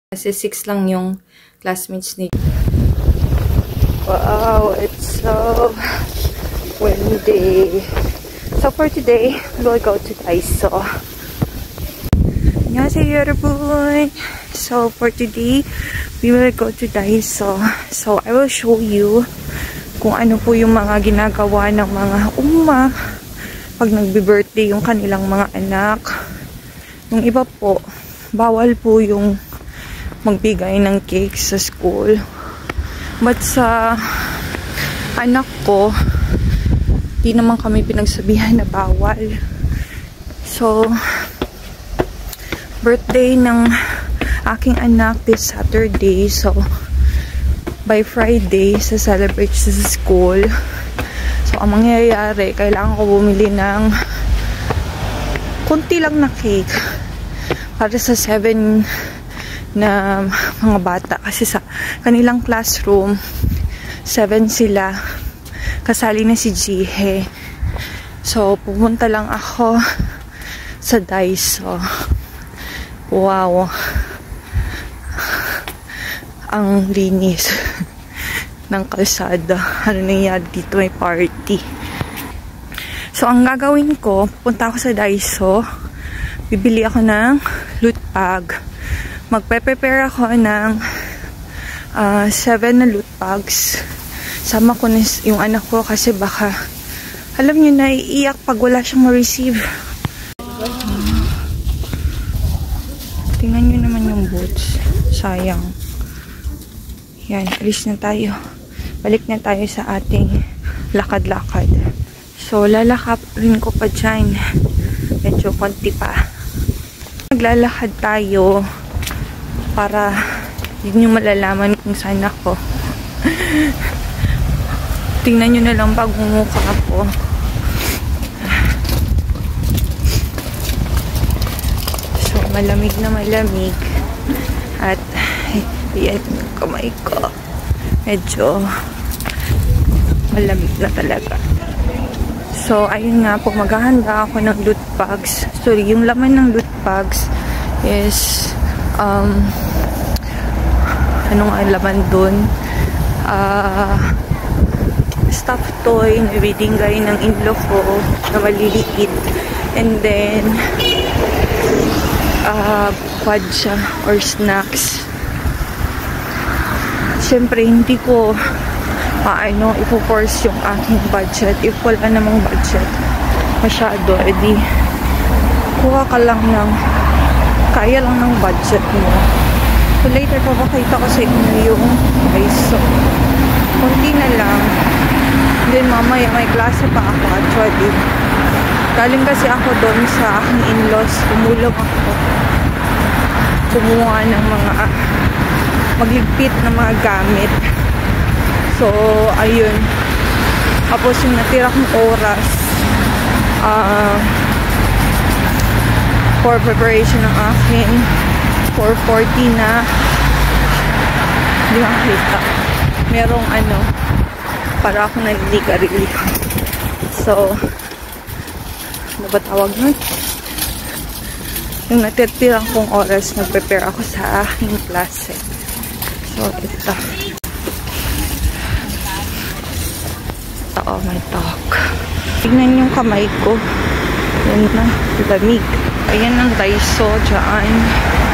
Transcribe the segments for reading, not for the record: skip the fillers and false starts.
Kasi 6 lang yung classmates ni. Wow, it's so windy. So for today, we'll go to Daiso. 안녕하세요 여러분. So for today, we will go to Daiso. So I will show you kung ano po yung mga ginagawa ng mga umma pag nagbe-birthday yung kanilang mga anak. Yung iba po, bawal po yung magbigay ng cake sa school. But sa anak ko, di naman kami pinagsabihan na bawal. So, birthday ng aking anak this Saturday. So, by Friday, sa-celebrate sa school. So, ang mangyayari, kailangan ko bumili ng kunti lang na cake para sa 7 na mga bata. Kasi sa kanilang classroom, 7 sila. Kasali na si Jihe. So, pumunta lang ako sa Daiso. Wow. Ang linis ng kalsada. Ano nangyari dito? May party. So, ang gagawin ko, pupunta ako sa Daiso. Bibili ako ng loot bag. Magpe-prepare ako ng 7 na loot bags. Sama ko na yung anak ko kasi baka, alam niyo na, iiyak pag wala siyang ma-receive. Tingnan niyo naman yung boots. Sayang. Yan, alis na tayo. Balik na tayo sa ating lakad-lakad. So, lalakap rin ko pa dyan. Medyo konti pa. Maglalakad tayo para hindi nyo malalaman kung saan ako. Tingnan nyo na lang pag mumukha ko. So, malamig na malamig. At, yan, kamay ko. Medyo malamig na talaga. So, ayun nga po, maghahanda ako ng loot bags. Sorry, yung laman ng loot bags is, anong laman dun? Stuffed toy na binigay ng in-law ko na maliliit. And then, kwadsa or snacks. Siyempre, hindi ko ipo-force yung aking budget. If wala namang budget masyado, edi kuha ka lang ng kaya lang ng budget mo. So later, papakita ko sa inyo yung Daiso. Kunti na lang. Then mamaya may klase pa ako actually. Galing kasi ako doon sa aking in-laws. Tumulong ako. Kumuha ng mga magligpit na mga gamit. So, ayun. Tapos yung natira kong oras for preparation ng akin 4:40 na. Hindi makakita. Merong para ako naliliga-liga. So, ano ba tawag nun? Yung natitirang kong oras, nag-prepare ako sa aking klase. So, ito. Oh, my talk. Tignan yung kamay ko. Yan na, lamig. Ayan ang Daiso dyan.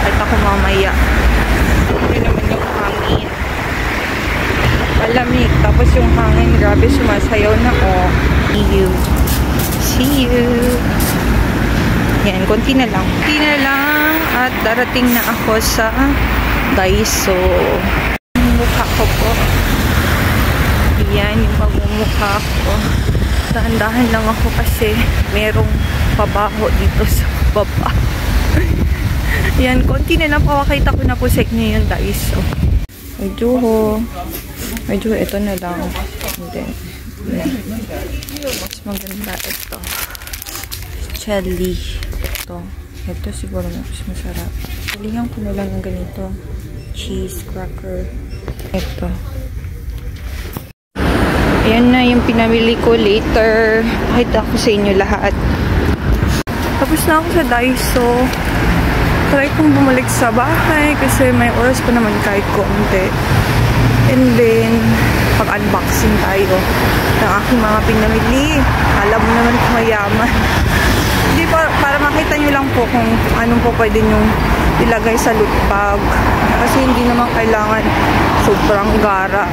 Kahit ako mamaya. Yan naman yung hangin. Malamig. Tapos yung hangin, grabe sumasayaw na. Oh, see you. Yan, konti na lang. Konti na lang. At darating na ako sa Daiso. Yung mukha ko po. Yan yung pagmumukha ko. Dahan-dahan lang ako kasi merong pabaho dito sa baba. Yan, konti na lang. Pakakita ko na po sa inyo yung Daiso. Medyo ito na lang. And then, mas maganda ito. Jelly. Ito siguro mas masarap. Pilihan ko na lang ng ganito. Cheese, cracker. Ito. Ayan na yung pinamili ko later. Pakita ko sa inyo lahat. Tapos na ako sa Daiso. try kong bumalik sa bahay kasi may oras pa naman kahit konti. And then, pag-unboxing tayo ng aking mga pinamili. Alam mo naman kung mayaman. Hindi para makita nyo lang po kung anong po pwede nyo ilagay sa loot bag. Kasi hindi naman kailangan sobrang gara.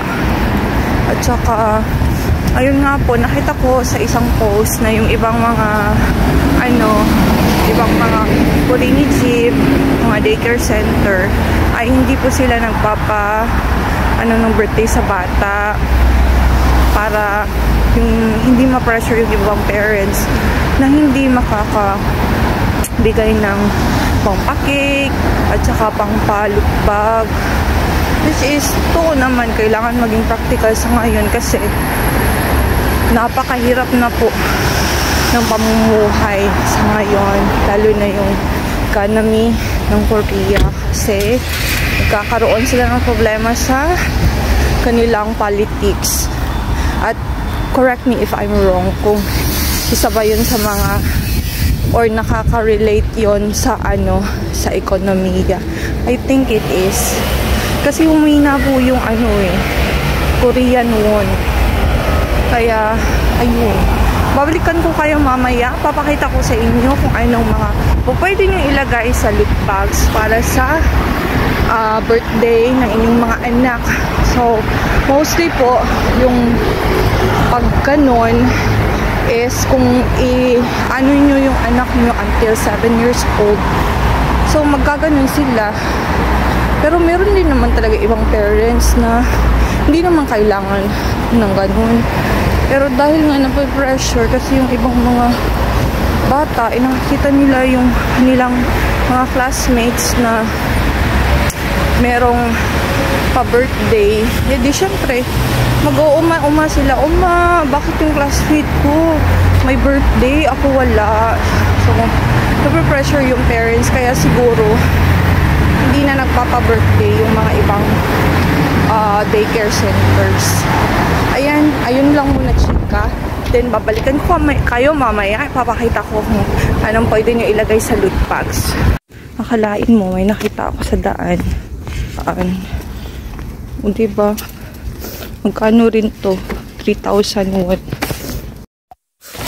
At saka, ayun nga po, nakita ko sa isang post na yung ibang mga, ibang mga Kurini Jeep, mga daycare center, ay hindi po sila nagpapa, ng birthday sa bata. Para yung hindi ma-pressure yung ibang parents na hindi makakabigay ng pang-cake at saka pang-loot bag. Which is, to naman, kailangan maging practical sa ngayon kasi napakahirap na po ng pamumuhay sa ngayon, lalo na yung economy ng Korea kasi nagkakaroon sila ng problema sa kanilang politics. At correct me if I'm wrong kung isa ba yun sa mga or nakaka-relate yon sa sa ekonomiya. I think it is kasi humina po yung Korean won. Kaya ayun, babalikan ko kayo mamaya. Papakita ko sa inyo kung anong mga pwede nyo ilagay sa loot bags para sa birthday ng inyong mga anak. So, mostly po, yung pag ganon is kung nyo yung anak nyo until 7 years old. So, magkaganon sila. Pero meron din naman talaga ibang parents na hindi naman kailangan ng ganon. Pero dahil nga nape-pressure kasi yung ibang mga bata, nakikita nila yung nilang mga classmates na merong pa-birthday. Di syempre, mag-uuma sila. Bakit yung classmate ko may birthday? Ako wala. So, nape-pressure yung parents. Kaya siguro, hindi na nagpapa-birthday yung mga ibang daycare centers. Ayun lang muna, chika. Then, babalikan ko kayo mamaya. Papakita ko kung anong pwede nyo ilagay sa loot bags. Akalain mo, may nakita ako sa daan. O, diba? Magkano rin to? 3,000 won.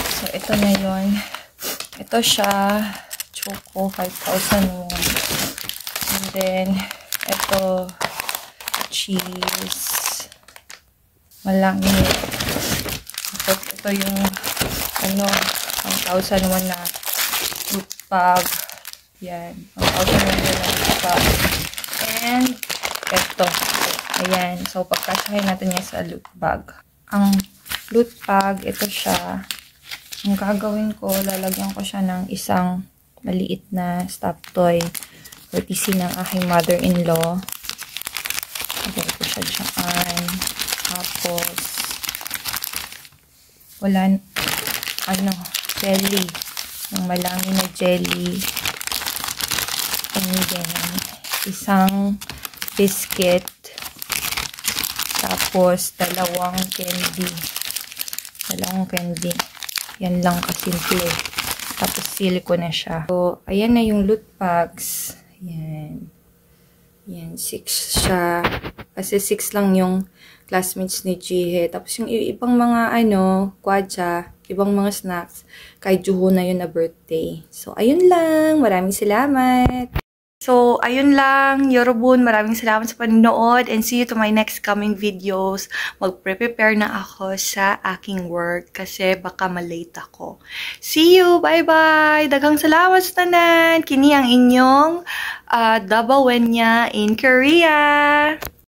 So, ito na yun. Ito siya. Choco, 5,000 won. And then, ito, cheese. Malangit. Tapos, ito yung, 1,000 won na loot bag. Yan. 1,000 won na loot bag. And, ito. Ayan. So, pagkasahin natin yan sa loot bag. Ang loot bag, ito siya. Ang gagawin ko, lalagyan ko siya ng isang maliit na stuffed toy. Courtesy ng aking mother-in-law. Lagyan ko siya dyan. Tapos, wala, jelly. Yung malangin na jelly. And then, isang biscuit. Tapos, dalawang candy. Yan lang kasimple. Tapos, sili ko na siya. So, ayan na yung loot bags. Yan. Yan, 6 siya. Kasi 6 lang yung classmates ni Jihe. Tapos, yung ibang mga, kwadja, ibang mga snacks, kay Juho na yun na birthday. So, ayun lang. Maraming salamat. So, ayun lang, Yorobun, maraming salamat sa panonood and see you to my next coming videos. Mag-prepare na ako sa aking work kasi baka malate ako. See you! Bye-bye! Daghang salamat sa tanan! Kini ang inyong Dabawenya in Korea!